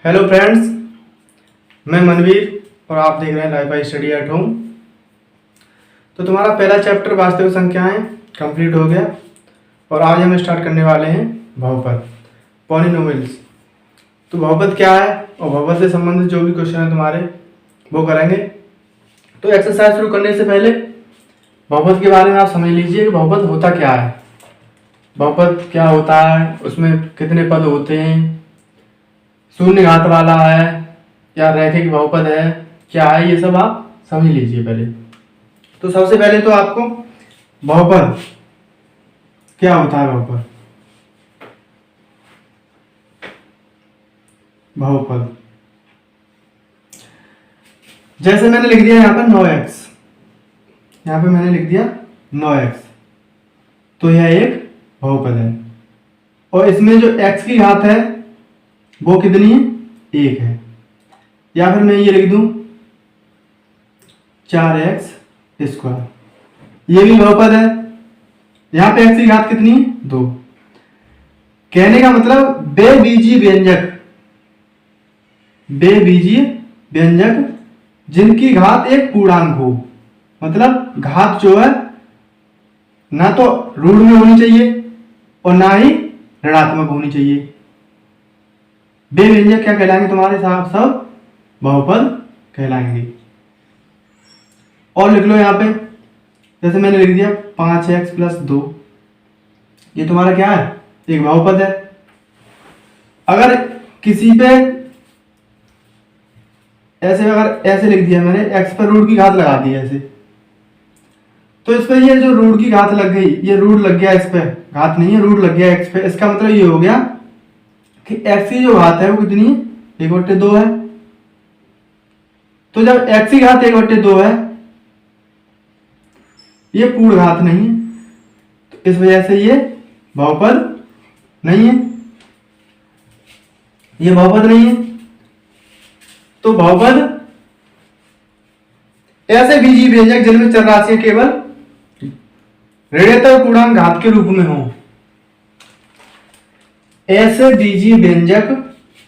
Hello friends, मैं मनवीर और आप देख रहे हैं life by study at home. तो तुम्हारा पहला चैप्टर वास्तविक संख्याएं कंप्लीट हो गया और आज हम स्टार्ट करने वाले हैं बहुपद पॉलिनोमियल्स। तो बहुपद क्या है और बहुपद से संबंधित जो भी क्वेश्चन है तुम्हारे वो करेंगे। तो एक्सरसाइज शुरू करने से पहले बहुपद के बारे में आप समझ लीजिए कि बहुपद होता क्या है। बहुपद क्या होता है, उसमें कितने पद होते हैं, शून्य घात वाला है या रैखिक बहुपद है, क्या है, ये सब आप समझ लीजिए पहले। तो सबसे पहले तो आपको बहुपद क्या होता है। बहुपद जैसे मैंने लिख दिया यहाँ पर 9x, यहाँ पे मैंने लिख दिया 9x, तो यह एक बहुपद है और इसमें जो x की घात है वो कितनी है, 1 है। या फिर मैं ये लिख दूं 4x स्क्वायर, ये भी बहुपद है। यहां पे x की घात कितनी है, 2। कहने का मतलब बेबीजीय व्यंजक जिनकी घात एक पूर्णांक हो, मतलब घात जो है ना तो ऋण में होनी चाहिए और ना ही ऋणात्मक होनी चाहिए। वे व्यंजक क्या कहलाएंगे तुम्हारे साथ, सब बहुपद कहलाएंगे। और लिख लो यहाँ पे, जैसे मैंने लिख दिया 5x + 2, ये तुम्हारा क्या है, एक बहुपद है। अगर किसी पे ऐसे लिख दिया मैंने, x पर ऋण की घात लगा दी ऐसे, तो इस पर ये जो ऋण की घात लग गई, ये ऋण लग गया, इस पे घात नहीं है, ऋण लग गया x पे। इसका मतलब ये हो गया कि x की जो घात है वो कितनी है, 1/2 है। तो जब x की घात 1/2 है, ये पूर्ण घात नहीं है, तो इस वजह से ये बहुपद नहीं है, ये बहुपद नहीं है। तो बहुपद ऐसे बीजीय व्यंजक जिनमें चर राशियां केवल ऋणेतर पूर्णांक घात के रूप में हो। ऐसे बीजीय व्यंजक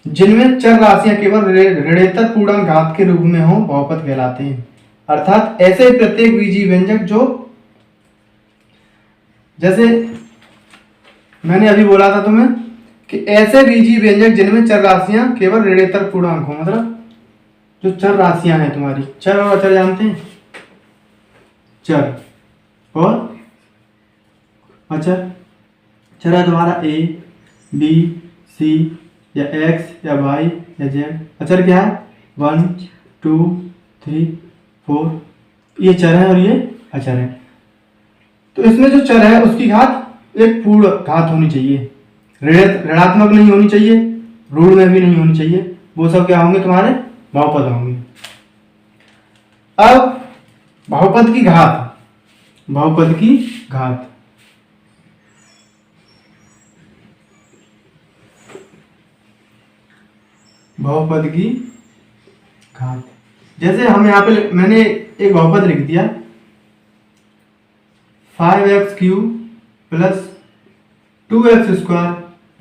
जिनमें चर राशियां केवल ऋणेतर पूर्णांक घात के रूप में हो बहुपद कहलाते हैं। अर्थात ऐसे प्रत्येक बीजीय व्यंजक जो, जैसे मैंने अभी बोला था तुम्हें कि ऐसे बीजीय व्यंजक जिनमें चर राशियां केवल ऋणेतर पूर्णांक हो, मतलब जो चर राशियां हैं तुम्हारी, चर और अचर जानते हैं, चर और अचर। चर है तुम्हारा a, b, c या x या y या z। अचर क्या है, 1, 2, 3, 4, ये चर है और ये अचर है। तो इसमें जो चर है उसकी घात एक पूर्ण घात होनी चाहिए, ऋणात्मक नहीं होनी चाहिए, ऋण में भी नहीं होनी चाहिए। वो सब क्या होंगे, तुम्हारे बहुपद होंगे। अब बहुपद की घात, बहुपद की घात बहुपद की घात, जैसे हम यहाँ पे मैंने एक बहुपद लिख दिया 5x³ + 2x²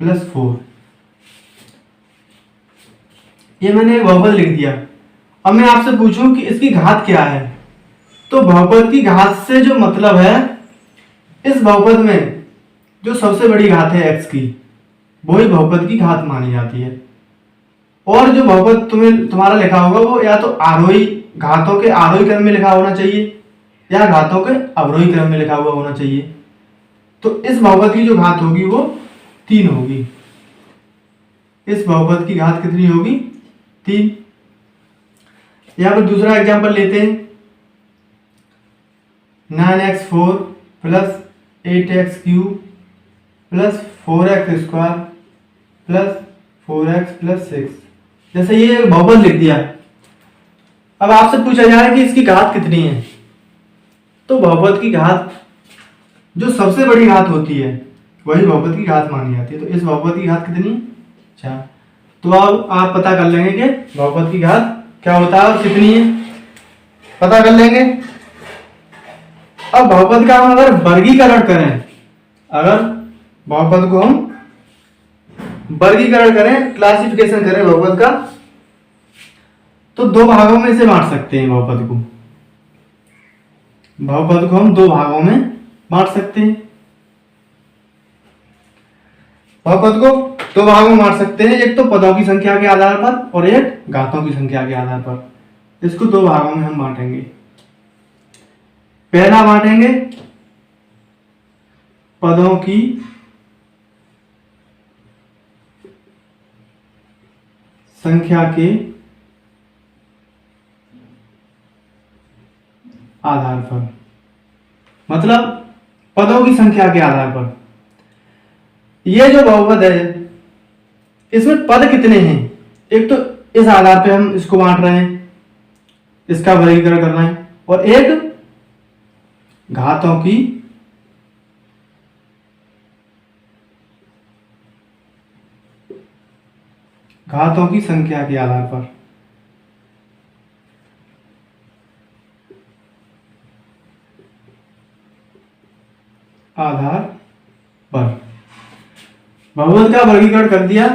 + 4, ये मैंने एक बहुपद लिख दिया। अब मैं आपसे पूछूं कि इसकी घात क्या है, तो बहुपद की घात से जो मतलब है, इस बहुपद में जो सबसे बड़ी घात है x की, वही बहुपद की घात मानी जाती है। और जो बहुपद तुम्हारा लिखा होगा वो या तो आरोही, घातों के आरोही क्रम में लिखा होना चाहिए या घातों के अवरोही क्रम में लिखा हुआ होना चाहिए। तो इस बहुपद की जो घात होगी वो 3 होगी। इस बहुपद की घात कितनी होगी, 3। यहां पर दूसरा एग्जांपल लेते हैं, 9x4 + 8x³ + 4x² + 4x + 6। जैसे ये एक बहुपद लिख दिया। अब आपसे पूछा जा रहा है कि इसकी घात कितनी है, तो बहुपद की घात जो सबसे बड़ी घात होती है वही बहुपद की घात मानी जाती है। तो इस बहुपद की घात कितनी है, 4। तो अब आप पता कर लेंगे कि बहुपद की घात क्या होता है और कितनी है, पता कर लेंगे। अब बहुपद का हम अगर वर्गीकरण करें, अगर बहुपद को हम वर्गीकरण करें, क्लासिफिकेशन करें बहुपद का, तो दो भागों में इसे बांट सकते हैं। बहुपद को हम दो भागों में बांट सकते हैं। बहुपद को दो भागों में बांट सकते हैं, एक तो पदों की संख्या के आधार पर और एक घातों की संख्या के आधार पर। इसको दो भागों में हम बांटेंगे। पहला बांटेंगे पदों की संख्या के आधार पर, मतलब पदों की संख्या के आधार पर। ये जो बहुपद है इसमें पद कितने हैं, एक तो इस आधार पे हम इसको बांट रहे हैं, इसका वर्गीकरण कर रहे हैं, और एक घातों की संख्या के आधार पर। बहुपद का वर्गीकरण कर दिया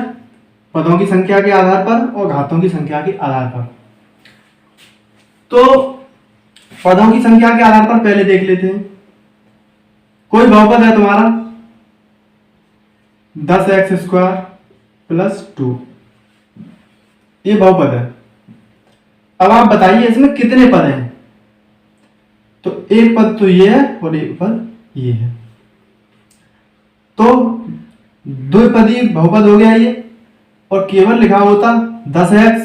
पदों की संख्या के आधार पर और घातों की संख्या के आधार पर। तो पदों की संख्या के आधार पर पहले देख लेते हैं। कोई बहुपद है तुम्हारा 10x² + 2, ये बहुपद है। अब आप बताइए इसमें कितने पद हैं। तो एक पद तो ये है और एक पद ये है, तो द्विपदी बहुपद हो गया ये। और केवल लिखा होता 10x,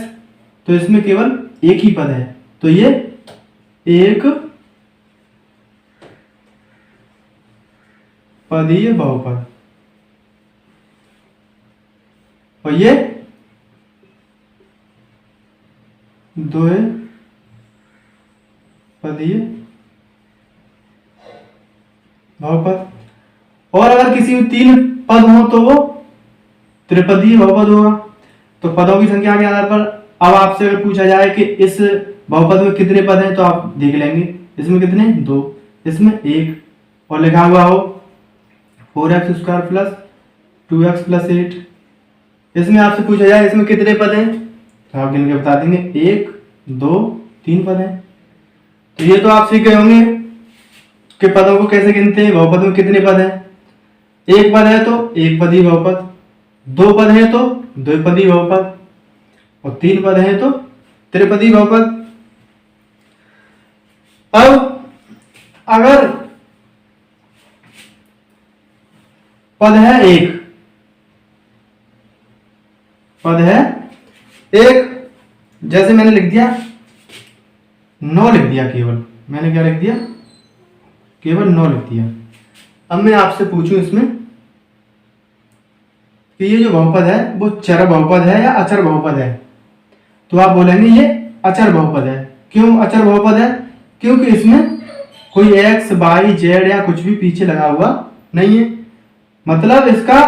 तो इसमें केवल एक ही पद है, तो ये एक पदीय बहुपद। और ये द्विपदीय बहुपद। और अगर किसी में 3 पद हो तो वो त्रिपदीय बहुपद होगा। तो पदों की संख्या के आधार पर अब आपसे अगर पूछा जाए कि इस बहुपद में कितने पद हैं, तो आप देख लेंगे इसमें कितने, 2, इसमें 1, और लिखा हुआ हो 4x² + 2x + 8। इसमें आपसे पूछा जाए इसमें कितने पद हैं, तो आप गिन के बता देंगे 1, 2, 3 पद हैं। तो ये तो आप सीख गए होंगे कि पदों को कैसे गिनते हैं, बहुपद में कितने पद हैं। एक पद है तो एक पदी बहुपद, 2 पद है तो द्विपदी बहुपद, और 3 पद है तो त्रिपदी बहुपद। अब अगर पद है एक, जैसे मैंने लिख दिया 9 लिख दिया, केवल मैंने क्या लिख दिया, केवल 9 लिख दिया। अब मैं आपसे पूछूं इसमें कि ये जो बहुपद है वो चर बहुपद है या अचर बहुपद है, तो आप बोलेंगे ये अचर बहुपद है। क्यों अचर बहुपद है, क्योंकि इसमें कोई x, y, z या कुछ भी पीछे लगा हुआ नहीं है। मतलब इसका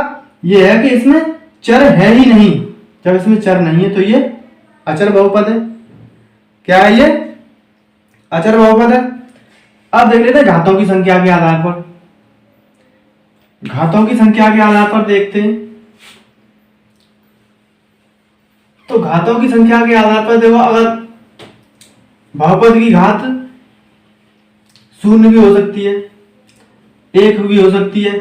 ये है कि इसमें चर है ही नहीं। जब इसमें चर नहीं है तो ये अचर बहुपद है। क्या है ये, अचर बहुपद है। अब देख लेते हैं घातों की संख्या के आधार पर। घातों की संख्या के आधार पर देखते हैं, तो घातों की संख्या के आधार पर देखो, अगर बहुपद की घात 0 भी हो सकती है, 1 भी हो सकती है,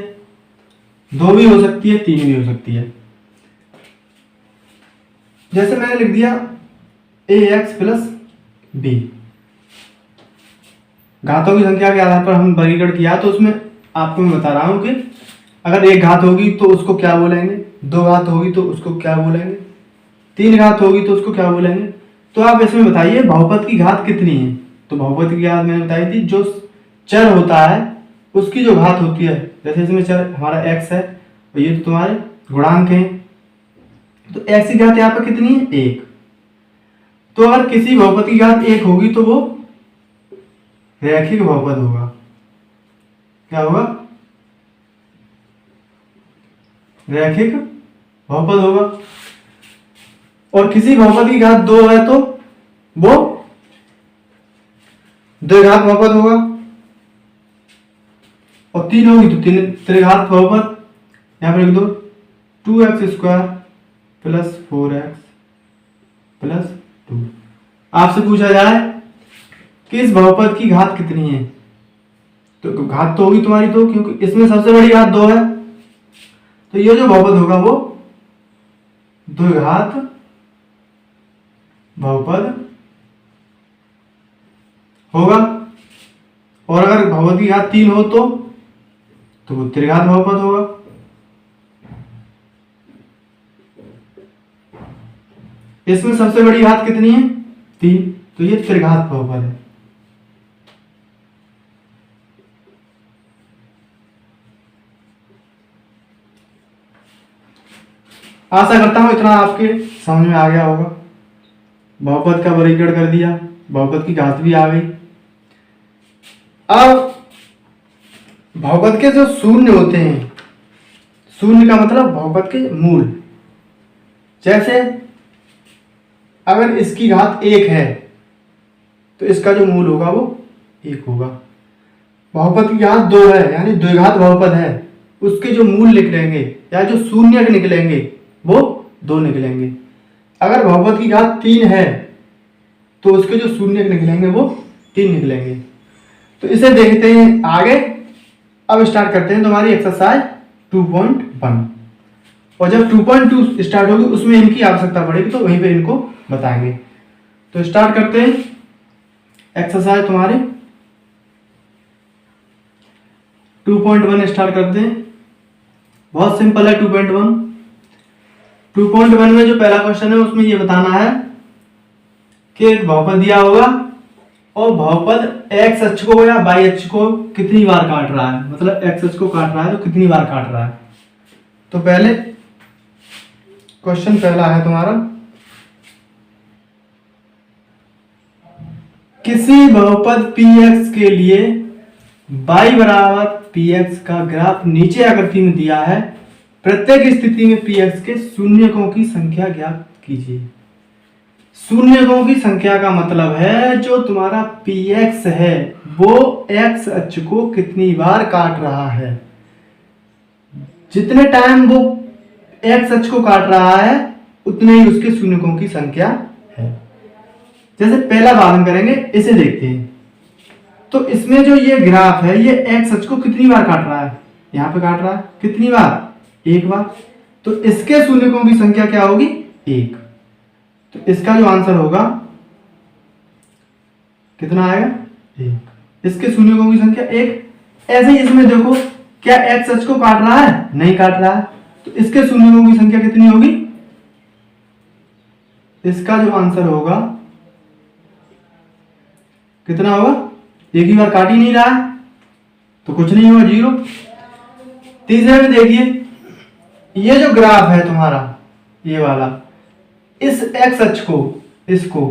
2 भी हो सकती है, 3 भी हो सकती है। जैसे मैंने लिख दिया ax + b। घातों की संख्या के आधार पर हम वर्गीकरण किया, तो उसमें आपको मैं बता रहा हूं कि अगर एक घात होगी तो उसको क्या बोलेंगे, 2 घात होगी तो उसको क्या बोलेंगे, 3 घात होगी तो उसको क्या बोलेंगे। तो आप इसमें बताइए बहुपद की घात कितनी है। तो बहुपद की घात मैंने बताई थी, जो चर होता है उसकी जो घात होती है, जैसे इसमें चर हमारा x है और ये तो तुम्हारे गुणांक हैं, तो x की घात यहाँ पर कितनी है, 1। तो अगर किसी बहुपद की घात 1 होगी तो वो रैखिक बहुपद होगा। क्या होगा, रैखिक बहुपद होगा। और किसी बहुपद की घात 2 है तो वो द्विघात बहुपद होगा, और 3 होगी तो 3 त्रिघात बहुपद। यहां पर लिख दो 2x² प्लस 4x प्लस 2। आपसे पूछा जाए कि इस बहुपद की घात कितनी है, तो घात तो होगी तुम्हारी 2, क्योंकि इसमें सबसे बड़ी घात 2 है। तो ये जो बहुपद होगा वो द्विघात बहुपद होगा। और अगर बहुपद की घात 3 हो तो वो त्रिघात बहुपद होगा। इसमें सबसे बड़ी घात कितनी है? 3, तो ये त्रिघात बहुपद है। आशा करता हूं इतना आपके समझ में आ गया होगा। बहुपद का वर्गीकरण कर दिया, बहुपद की घात भी आ गई। अब बहुपद के जो शून्य होते हैं, शून्य का मतलब बहुपद के मूल। जैसे अगर इसकी घात 1 है तो इसका जो मूल होगा वो 1 होगा। बहुपद की घात 2 है यानी द्विघात बहुपद है, उसके जो मूल निकलेंगे या जो शून्य निकलेंगे वो 2 निकलेंगे। अगर बहुपद की घात 3 है तो उसके जो शून्य निकलेंगे वो 3 निकलेंगे। तो इसे देखते हैं आगे। अब स्टार्ट करते हैं तुम्हारी एक्सरसाइज 2.1। और जब 2.2 स्टार्ट होगी उसमें इनकी आवश्यकता पड़ेगी तो वहीं पे इनको बताएंगे। तो स्टार्ट करते हैं एक्सरसाइज तुम्हारी 2.1 स्टार्ट करते हैं। बहुत सिंपल है 2.1। 2.1 में जो पहला क्वेश्चन है उसमें ये बताना है कि एक बहुपद दिया होगा और बहुपद x अक्ष को या y अक्ष को कितनी बार काट रहा है, मतलब x अक्ष को काट रहा है तो कितनी बार काट रहा है। तो पहले क्वेश्चन पहला है तुम्हारा, किसी बहुपद px के लिए y बराबर px का ग्राफ नीचे आकृति में दिया है। प्रत्येक स्थिति में px के शून्यकों की संख्या ज्ञात कीजिए। शून्यकों की संख्या का मतलब है जो तुम्हारा px है वो x अक्ष को कितनी बार काट रहा है। जितने टाइम वो x अक्ष को काट रहा है उतने ही उसके शून्यकों की संख्या है। जैसे पहला बार हम करेंगे, इसे देखते हैं। तो इसमें जो ये ग्राफ है ये x अक्ष को कितनी बार काट रहा है, यहाँ पे काट रहा है कितनी बार, 1 बार। तो इसके शून्यकों की संख्या क्या होगी, 1। तो इसका जो आंसर होगा कितना आएगा, 1। इसके शून्यकों की संख्या 1। ऐसे ही इसमें देखो, क्या x अक्ष को काट रहा है, नहीं काट रहा है, तो इसके शून्यकों की संख्या कितनी होगी। इसका जो आंसर होगा कितना होगा, 1 ही बार काट ही नहीं रहा है तो कुछ नहीं होगा, 0। तीसरे में देखिए, ये जो ग्राफ है तुम्हारा ये वाला, इस x अक्ष को इसको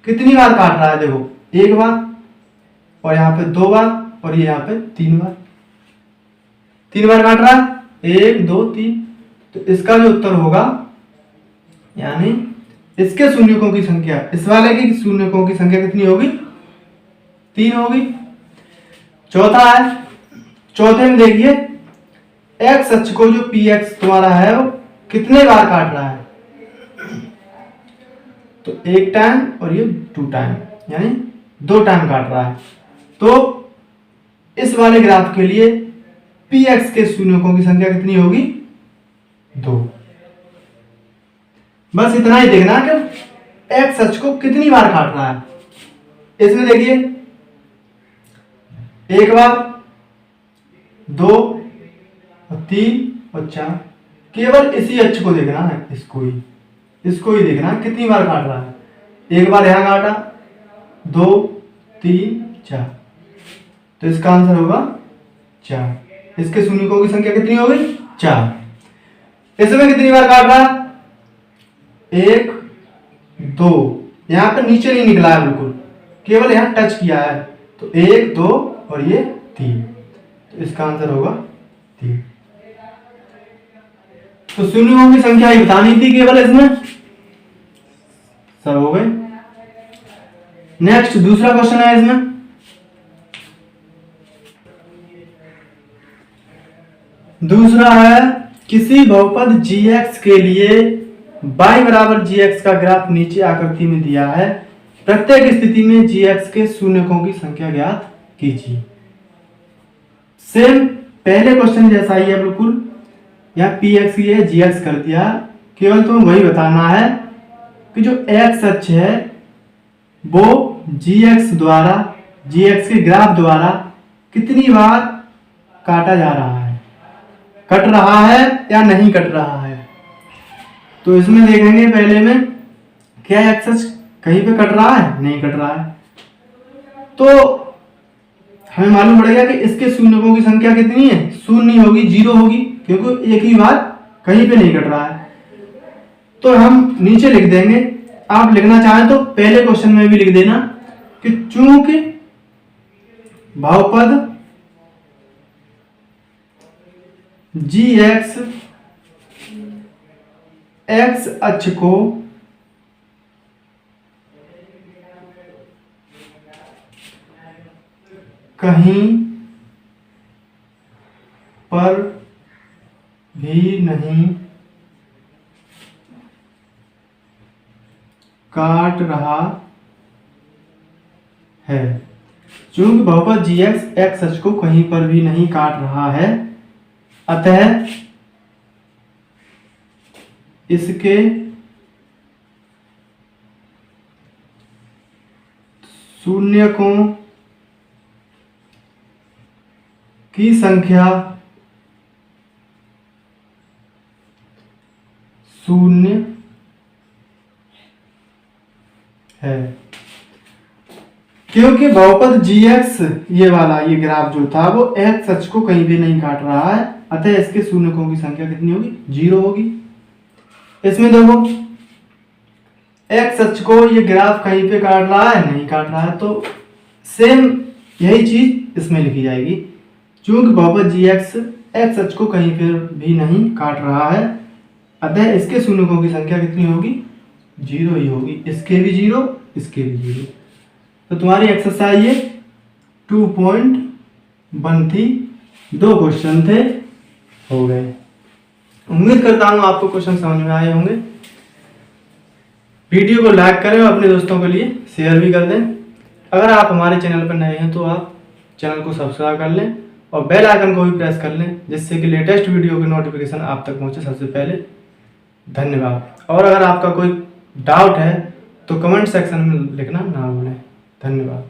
कितनी बार काट रहा है, देखो 1 बार और यहाँ पे 2 बार और ये यहाँ पे 3 बार। 3 बार काट रहा है, 1 2 3। तो इसका जो उत्तर होगा यानी इसके शून्यकों की संख्या, इस वाले की शून्यकों की संख्या कितनी होगी, 3 होगी। चौथा है, चौथे में देखिए x अक्ष को जो px तुम्हारा है वो कितने बार काट रहा है, तो 1 टाइम और ये 2 टाइम यानी 2 टाइम काट रहा है। तो इस वाले ग्राफ के लिए px के शून्यकों की संख्या कितनी होगी, 2। बस इतना ही देखना कि x अक्ष को कितनी बार काट रहा है। इसमें देखिए 1 बार, 2 और 3 और 4। केवल इसी अक्ष को देखना है, इसको ही देखना है कितनी बार काट रहा है। 1 बार यहां काटा, 2 3 4, तो इसका आंसर होगा 4। इसके शून्यकों की संख्या कितनी होगी, 4। इसमें कितनी बार काट रहा है, 1 2, यहां पे नीचे नहीं निकला है बिल्कुल, केवल यहां टच किया है, तो 1 2 और ये 3, तो इसका आंसर होगा 3। तो शून्यों की संख्या ही बतानी थी केवल इसमें, सब हो गए। नेक्स्ट दूसरा क्वेश्चन है इसमें, दूसरा है किसी बहुपद gx के लिए y बराबर gx का ग्राफ नीचे आकृति में दिया है, प्रत्येक स्थिति में gx के शून्यकों की संख्या ज्ञात कीजिए। सेम पहले क्वेश्चन जैसा ही है बिल्कुल, यहाँ px की है gx कर दिया, केवल तुम्हें वही बताना है कि जो x अक्ष है वो gx द्वारा, gx के ग्राफ द्वारा कितनी बार काटा जा रहा है, कट रहा है या नहीं कट रहा है। तो इसमें देखेंगे पहले में क्या x अक्ष कहीं पे कट रहा है, नहीं कट रहा है, तो हमें मालूम पड़ेगा कि इसके शून्यकों की संख्या कितनी है, शून्य होगी, 0 होगी, क्योंकि एक ही बार कहीं पे नहीं कट रहा है। तो हम नीचे लिख देंगे, आप लिखना चाहें तो पहले क्वेश्चन में भी लिख देना कि चूंकि बहुपद gx x अक्ष को कहीं पर भी नहीं काट रहा है। चूंकि बहुपद gx x अक्ष को कहीं पर भी नहीं काट रहा है, अतः इसके शून्यकों की संख्या शून्य है। क्योंकि बहुपद gx ये वाला ये ग्राफ जो था वो x अक्ष को कहीं भी नहीं काट रहा है, अतः इसके शून्यकों की संख्या कितनी होगी, 0 होगी। इसमें देखो x अक्ष को ये ग्राफ कहीं पे काट रहा है, नहीं काट रहा है, तो सेम यही चीज इसमें लिखी जाएगी। चूंकि बहुपद gx x अक्ष को कहीं पर भी नहीं काट रहा है, अतः इसके शून्यकों की संख्या कितनी होगी, 0 ही होगी। इसके भी 0, इसके भी 0। तो तुम्हारी एक्सरसाइज ये 2.1 थी, 2 क्वेश्चन थे, हो गए। उम्मीद करता हूँ आपको क्वेश्चन समझ में आए होंगे। वीडियो को लाइक करें और अपने दोस्तों के लिए शेयर भी कर दें। अगर आप हमारे चैनल पर नए हैं तो आप चैनल को सब्सक्राइब कर लें और बेल आइकन को भी प्रेस कर लें, जिससे कि लेटेस्ट वीडियो की नोटिफिकेशन आप तक पहुंचे सबसे पहले। धन्यवाद। और अगर आपका कोई डाउट है तो कमेंट सेक्शन में लिखना ना भूलें। धन्यवाद।